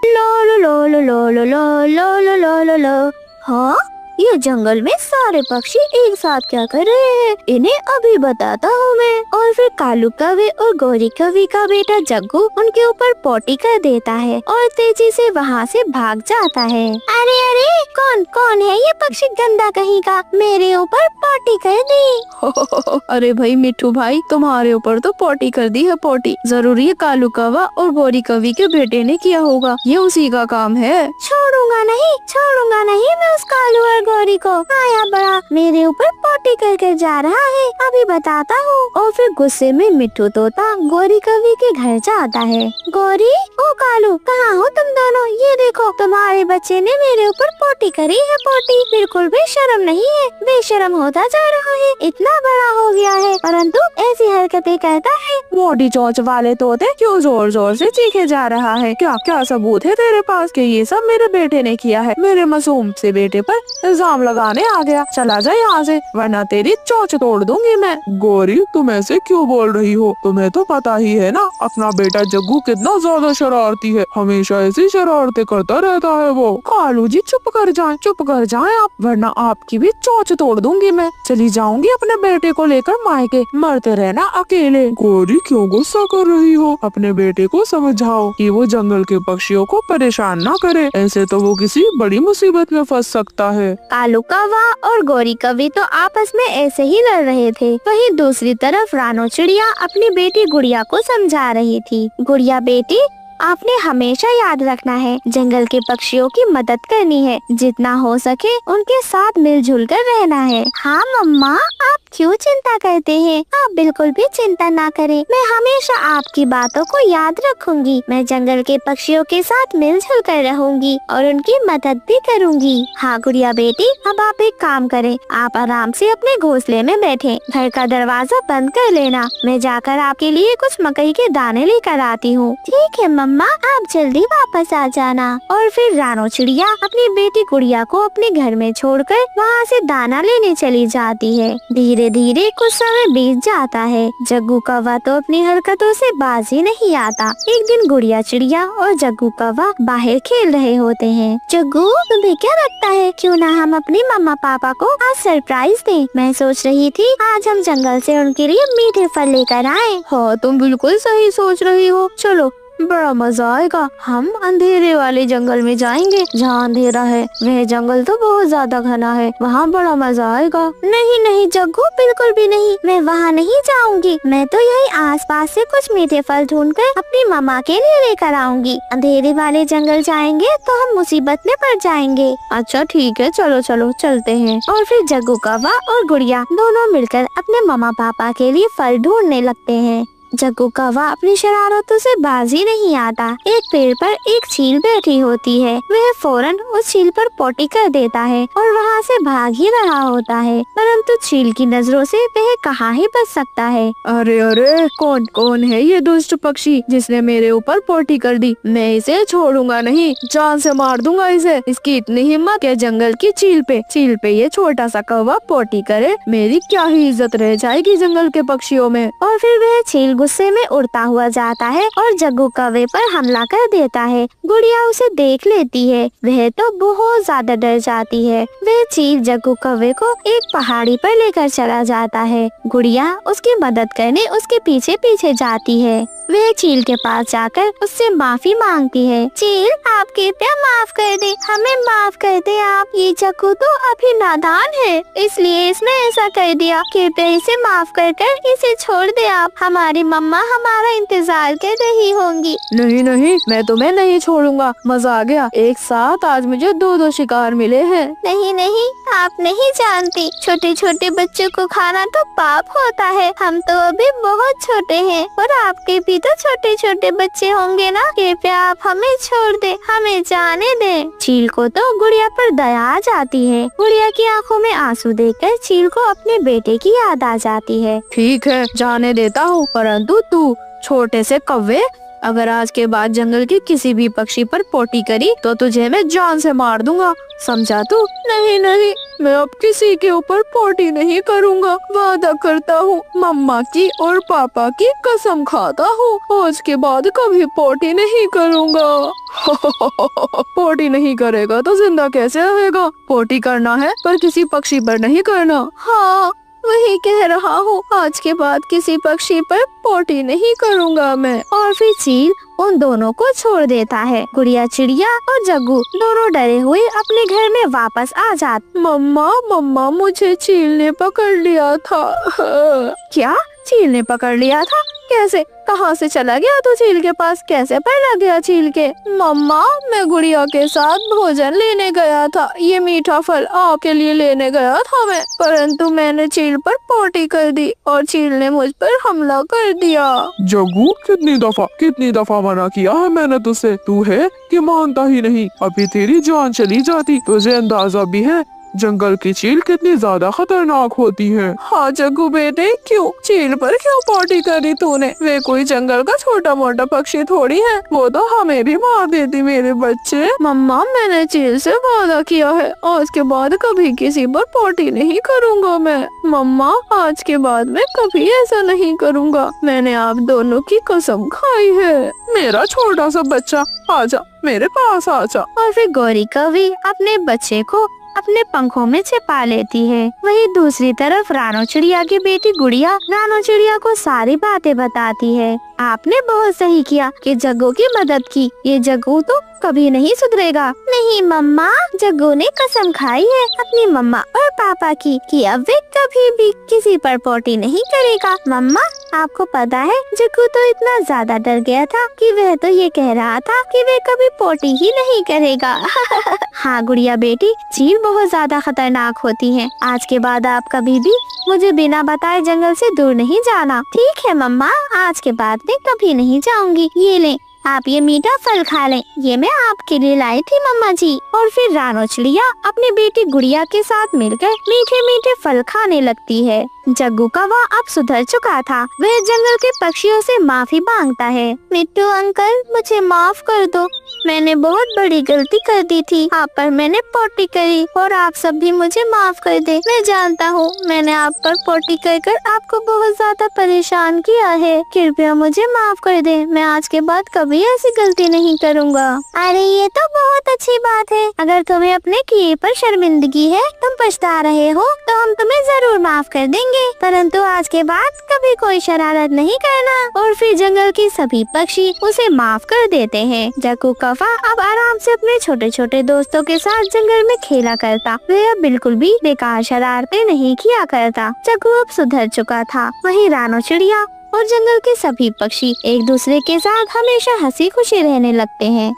Speaker 1: लो लो लो लो लो लो लो लो लो लो लो। हाँ,
Speaker 4: ये जंगल में सारे पक्षी एक साथ क्या कर रहे हैं, इन्हें अभी बताता हूँ मैं। और फिर कालू कौवे और गौरी कौवी का बेटा जग्गू उनके ऊपर पोटी कर देता है और तेजी से वहाँ से भाग जाता है। अरे अरे, कौन कौन है ये पक्षी गंदा कहीं का, मेरे ऊपर पोटी कर दी।
Speaker 2: अरे भाई मिट्ठू भाई, तुम्हारे ऊपर तो पोटी कर दी है पोटी। जरूरी है कालू कौवा और गौरी कौवी के बेटे ने किया होगा, ये उसी का काम है।
Speaker 4: छोड़ूंगा नहीं मैं उस कालू और गौरी को। आया बड़ा मेरे ऊपर पोटी कर जा रहा है, अभी बताता हूँ। और फिर गुस्से में मिट्ठू तोता गौरी कौवी के घर जाता है। गौरी, ओ कालू, कहाँ हो तुम दोनों? ये देखो तुम्हारे बच्चे ने मेरे ऊपर पोटी करी है। पोटी बिल्कुल भी शर्म नहीं है, बेशर्म होता जा रहा है, इतना बड़ा हो गया है परंतु ऐसी हरकतें करता है।
Speaker 2: मोटी चोंच वाले तोते, क्यों जोर जोर से चीखे जा रहा है? क्या क्या सबूत है तेरे पास कि ये सब मेरे बेटे ने किया है? मेरे मासूम से बेटे पर इल्जाम लगाने आ गया, चला जा यहाँ से वरना तेरी चोंच तोड़ दूंगी मैं।
Speaker 3: गौरी, तुम ऐसे क्यों बोल रही हो? तुम्हें तो पता ही है ना अपना बेटा जग्गू कितना ज्यादा शरारती है, हमेशा ऐसी शरारतें करता रहता है वो।
Speaker 2: कालू जी चुप कर जाएं आप, वरना आपकी भी चोंच तोड़ दूंगी मैं। चली जाऊंगी अपने बेटे को लेकर मायके, मरते रहना अकेले।
Speaker 3: गौरी, क्यों गुस्सा कर रही हो? अपने बेटे को समझाओ कि वो जंगल के पक्षियों को परेशान ना करे, ऐसे तो वो किसी बड़ी मुसीबत में फंस सकता है।
Speaker 4: कालू कौवा और गौरी कौवी तो आपस में ऐसे ही लड़ रहे थे। वहीं दूसरी तरफ रानो चिड़िया अपनी बेटी गुड़िया को समझा रही थी। गुड़िया बेटी, आपने हमेशा याद रखना है, जंगल के पक्षियों की मदद करनी है, जितना हो सके उनके साथ मिलजुल कर रहना है। हाँ मम्मा, आप क्यों चिंता करते हैं? आप बिल्कुल भी चिंता ना करें, मैं हमेशा आपकी बातों को याद रखूंगी। मैं जंगल के पक्षियों के साथ मिलजुल कर रहूंगी और उनकी मदद भी करूंगी। हाँ गुड़िया बेटी, अब आप एक काम करें, आप आराम से अपने घोंसले में बैठें, घर का दरवाजा बंद कर लेना, मैं जाकर आपके लिए कुछ मकई के दाने लेकर आती हूँ। ठीक है मम्मा, आप जल्दी वापस आ जाना। और फिर रानो चिड़िया अपनी बेटी गुड़िया को अपने घर में छोड़कर वहाँ से दाना लेने चली जाती है। धीरे धीरे कुछ समय बीत जाता है। जग्गू कौवा तो अपनी हरकतों से बाज ही नहीं आता। एक दिन गुड़िया चिड़िया और जग्गू कौवा बाहर खेल रहे होते हैं। जग्गू, तुम्हें क्या लगता है, क्यों ना हम अपनी मम्मा पापा को आज सरप्राइज दें? मैं सोच रही थी आज हम जंगल से उनके लिए मीठे फल लेकर आए।
Speaker 2: हाँ, तुम बिल्कुल सही सोच रही हो, चलो बड़ा मजा आएगा। हम अंधेरे वाले जंगल में जाएंगे, जहाँ अंधेरा है। वह जंगल तो बहुत ज्यादा घना है, वहाँ बड़ा मजा आएगा।
Speaker 4: नहीं नहीं जग्गू, बिल्कुल भी नहीं, मैं वहाँ नहीं जाऊंगी। मैं तो यही आसपास से कुछ मीठे फल ढूंढकर अपनी मम्मा के लिए लेकर आऊंगी। अंधेरे वाले जंगल जाएंगे तो हम मुसीबत में पड़ जाएंगे।
Speaker 2: अच्छा ठीक है, चलो चलो चलते हैं।
Speaker 4: और फिर जग्गू कौवा और गुड़िया दोनों मिलकर अपने मम्मा पापा के लिए फल ढूंढने लगते हैं। जग्गू कौवा अपनी शरारतों से बाज ही नहीं आता। एक पेड़ पर एक चील बैठी होती है, वह फौरन उस चील पर पोटी कर देता है और वहाँ से भाग ही रहा होता है, परंतु चील की नजरों से वह कहाँ ही बच सकता है।
Speaker 2: अरे अरे, कौन है ये दुष्ट पक्षी जिसने मेरे ऊपर पोटी कर दी? मैं इसे छोड़ूंगा नहीं, जान से मार दूंगा इसे। इसकी इतनी हिम्मत है जंगल की चील पे ये छोटा सा कौवा पोटी करे, मेरी क्या ही इज्जत रह जाएगी जंगल के पक्षियों में।
Speaker 4: और फिर वह चील गुस्से में उड़ता हुआ जाता है और जग्गू कौवे पर हमला कर देता है। गुड़िया उसे देख लेती है, वह तो बहुत ज्यादा डर जाती है। वह चील जग्गू कौवे को एक पहाड़ी पर लेकर चला जाता है। गुड़िया उसकी मदद करने उसके पीछे पीछे जाती है। वह चील के पास जाकर उससे माफी मांगती है। चील, आप कृपया माफ कर दे, हमें माफ कर दे आप। ये जग्गू तो अभी नादान है, इसलिए इसने ऐसा कर दिया। कृपया इसे माफ कर इसे छोड़ दे आप। हमारी मम्मा हमारा इंतजार कर रही होंगी।
Speaker 2: नहीं, मैं तुम्हें नहीं छोड़ूंगा। मजा आ गया, एक साथ आज मुझे दो शिकार मिले हैं।
Speaker 4: नहीं, आप नहीं जानती, छोटे छोटे बच्चों को खाना तो पाप होता है। हम तो अभी बहुत छोटे हैं और आपके भी तो छोटे छोटे बच्चे होंगे ना। कृपया आप हमें छोड़ दे, हमें जाने दे। चील को तो गुड़िया पर दया आ जाती है। गुड़िया की आंखों में आंसू देखकर चील को अपने बेटे की याद आ जाती है।
Speaker 2: ठीक है, जाने देता हूँ, परंतु तू छोटे से कौवे, अगर आज के बाद जंगल के किसी भी पक्षी पर पोटी करी तो तुझे मैं जान से मार दूंगा, समझा तू?
Speaker 3: नहीं नहीं, मैं अब किसी के ऊपर पोटी नहीं करूँगा, वादा करता हूँ। मम्मा की और पापा की कसम खाता हूँ, आज के बाद कभी पोटी नहीं करूँगा। पोटी नहीं करेगा तो जिंदा कैसे रहेगा? पोटी करना है पर किसी पक्षी पर नहीं करना।
Speaker 4: हाँ, वही कह रहा हूँ, आज के बाद किसी पक्षी पर पोटी नहीं करूँगा मैं।
Speaker 1: और फिर चील उन दोनों को छोड़ देता है। गुड़िया चिड़िया और जग्गू दोनों डरे हुए अपने घर में वापस आ जाते।
Speaker 3: मम्मा मुझे चील ने पकड़ लिया था।
Speaker 1: क्या? चील ने पकड़ लिया था? कैसे? कहाँ से चला गया तू चील के पास? कैसे पकड़ा गया चील के?
Speaker 3: मम्मा, मैं गुड़िया के साथ भोजन लेने गया था, ये मीठा फल आपके लिए लेने गया था मैं, परंतु मैंने चील पर पोटी कर दी और चील ने मुझ पर हमला कर दिया।
Speaker 5: जग्गू, कितनी दफा मना किया है मैंने तुझसे, तू है कि मानता ही नहीं। अभी तेरी जान चली जाती। तुझे अंदाजा भी है जंगल की चील कितनी ज्यादा खतरनाक होती है।
Speaker 3: हाँ जग्गू बेटे, क्यों चील पर क्यों पोटी करी तूने? वे कोई जंगल का छोटा मोटा पक्षी थोड़ी है, वो तो हमें भी मार देती मेरे बच्चे। मम्मा, मैंने चील से वादा किया है, आज के बाद कभी किसी पर पोटी नहीं करूँगा मैं। मम्मा, आज के बाद मैं कभी ऐसा नहीं करूँगा, मैंने आप दोनों की कसम खाई है। मेरा छोटा सा बच्चा, आजा मेरे पास आजा।
Speaker 1: और फिर गौरी कौवी अपने बच्चे को अपने पंखों में छिपा लेती है। वहीं दूसरी तरफ रानो चिड़िया की बेटी गुड़िया रानो चिड़िया को सारी बातें बताती है। आपने बहुत सही किया कि जग्गू की मदद की, ये जग्गू तो कभी नहीं सुधरेगा। नहीं मम्मा, जग्गू ने कसम खाई है अपनी मम्मा और पापा की कि अब वे कभी भी किसी पर पोटी नहीं करेगा। मम्मा, आपको पता है जग्गू तो इतना ज्यादा डर गया था कि वह तो ये कह रहा था कि वह कभी पोटी ही नहीं करेगा। हाँ गुड़िया बेटी, चील बहुत ज्यादा खतरनाक होती है। आज के बाद आप कभी भी मुझे बिना बताए जंगल से दूर नहीं जाना। ठीक है मम्मा, आज के बाद मैं कभी नहीं जाऊंगी। ये ले, आप ये मीठा फल खा लें, ये मैं आपके लिए लाई थी मम्मा जी। और फिर रानो चिड़िया अपनी बेटी गुड़िया के साथ मिलकर मीठे मीठे फल खाने लगती है। जग्गू कौवा अब सुधर चुका था। वह जंगल के पक्षियों से माफी मांगता है।
Speaker 4: मिट्टू अंकल, मुझे माफ कर दो, मैंने बहुत बड़ी गलती कर दी थी, आप पर मैंने पोटी करी और आप सब भी मुझे माफ कर दे। मैं जानता हूँ मैंने आप पर पोटी कर आपको बहुत ज्यादा परेशान किया है, कृपया मुझे माफ कर दे, मैं आज के बाद कभी ऐसी गलती नहीं करूँगा।
Speaker 1: अरे ये तो बहुत अच्छी बात है। अगर तुम्हें अपने किए पर शर्मिंदगी है, तुम पछता रहे हो, तो हम तुम्हें जरूर माफ कर देंगे, परंतु आज के बाद कभी कोई शरारत नहीं करना। और फिर जंगल के सभी पक्षी उसे माफ कर देते हैं। जग्गू कौवा अब आराम से अपने छोटे छोटे दोस्तों के साथ जंगल में खेला करता। वह अब बिल्कुल भी बेकार शरारतें नहीं किया करता। जग्गू अब सुधर चुका था। वहीं रानो चिड़िया और जंगल के सभी पक्षी एक दूसरे के साथ हमेशा हंसी खुशी रहने लगते हैं।